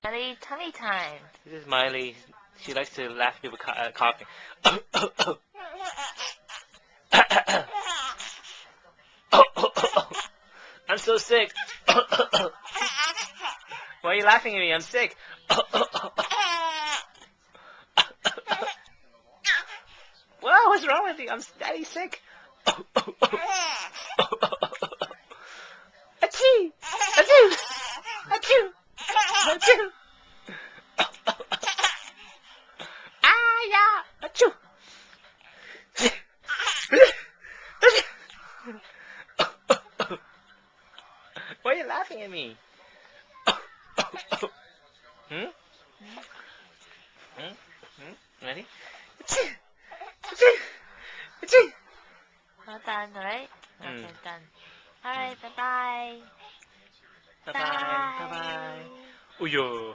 Mylee, tummy time. This is Mylee. She likes to laugh at people coughing. I'm so sick. Why are you laughing at me? I'm sick. Whoa, what's wrong with you? I'm daddy sick. Achoo! Achoo! Achoo! Achoo! Ah, yeah! Achoo! Why are you laughing at me? Hmm? Hmm? Hmm? Ready? Achoo! Achoo! Achoo! All done, alright? Okay, Mm. done. Alright, bye-bye. Bye-bye. Bye-bye. Ooh, yo.